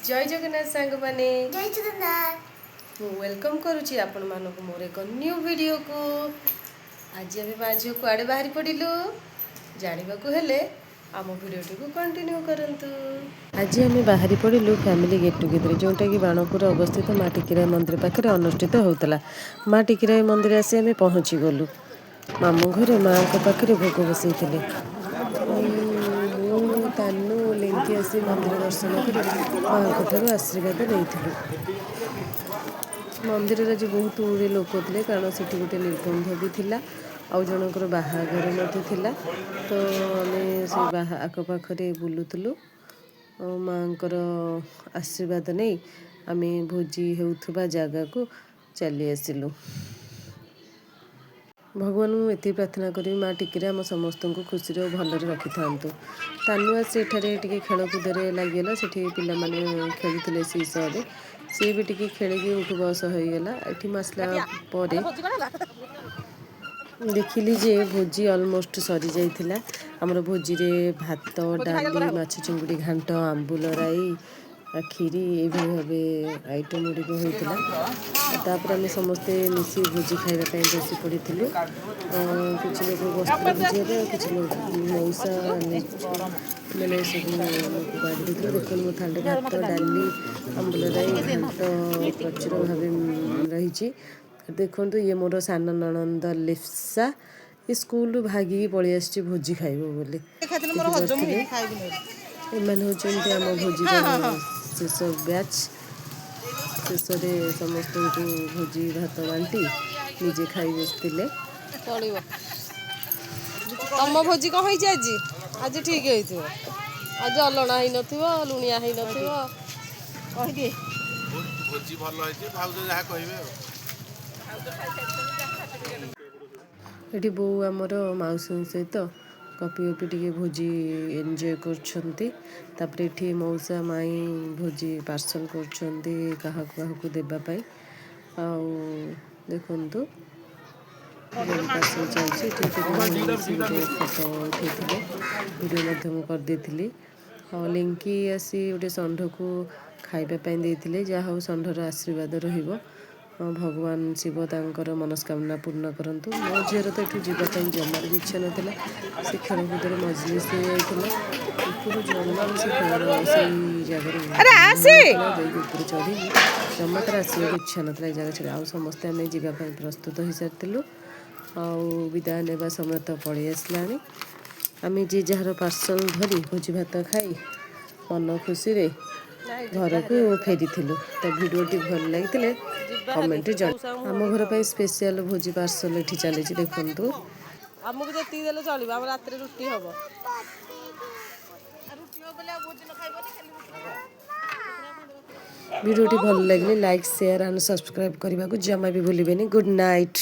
जय जगन्नाथ सांग माने जय जगन्नाथ वेलकम करुच्ची आपण मानक मोर एक न्यू वीडियो को आज आम माँ झील कुआड़े बाहरी पड़िलु जानवाक हेले आम वीडियोटी को कंटिन्यू करंतु। आज आम बाहरी पड़िलु फैमिली गेट टुगेदर जोटा कि बाणपुर अवस्थित माँ टिकिराई मंदिर पाखे अनुष्ठित होता। माँ टिकिराई मंदिर आसी आम पहुँची गलु। मामू घरे माँ पाखे भोग बसई तानू लिंकी आसी मंदिर दर्शन कर माँ आशीर्वाद नहीं। मंदिर आज बहुत गुड़े लोक थे कारण से गोटे निबंध भी थिला आउ जनकर बाहाघर मध्य तो आम से आखपाखे बुलूलु माँ आशीर्वाद नहीं आम भोजी होउथुबा जगह को चली आसिलु। भगवान को ये प्रार्थना करी माँ टिकिरा आम समस्त को खुशी भलरे रखि था। तानू आसी एठारे खेलकूद लगिगला से पे खेलुले सीसरे सी भी टी खेलिकी उठु बस होगला। ये आसला देखिली जे भोजी अलमोस्ट सरी जाइथिला। हमर भोजी रे भात डाली माछ चिंगुड़ी घांट आंबुल राई खीरी ये भाव आइटम गुड़िक होता। तापर आम समस्ते मिसी भोजी खावाई बसी पड़ी किसी लोग बसते भोजी किसी लोग मौसा मैंने सब लोग बाड़ी देखते मो थाली भात डाली आंबुल राई घांट प्रचुर भाव रही। देखु ये मोर सान ननंद लिप्सा ये स्कूल भागिकी पलि आसी भोजी खाइब बोली एम होती आम भोजी शेष बैच शेष समस्त को भोजी भात बांटी निजे खाई बसते। तम भोजी कौन होती आज आज ठीक है आज अलणा ही लुणिया ही भोजी भल भाउज जहाँ कहे ये बो आमर मौसी सहित कपी कपी टी भोजी एंजॉय कर मौसा माई भोजी पार्सल कर देवाई देखु पार्सल चलती फटो उठे वीडियो करदे लिंकी आसी गोटे षंढ को खावाई जहाँ षंढर आशीर्वाद रही भगवान शिव तांकर मनस्कामना पूर्ण करंतु। मो झीर तो ये जावाई जमार भी इच्छा नाला से खेलकूदर मजलिस हो जमार से जगह ऊपर चढ़ी जमा तार आसवाक इच्छा नाला जगह छाड़ी आउ समस्ते आम जावाई प्रस्तुत हो सारी विदाय नेबा समय तो पलि आसला। आम जे जार पार्सल धरी भोजी भात खाई मन खुशी रे घर को फेरी तो भिडियोटी भल लगी कमेंट आम घर पर स्पेशल भोजी पार्सल ये चली देखु आमको जी देले चलो आम रात रुटी हम भिडियोटी भल लगे लाइक शेयर एंड सब्सक्राइब करने को जमा भी भूलें। Good night.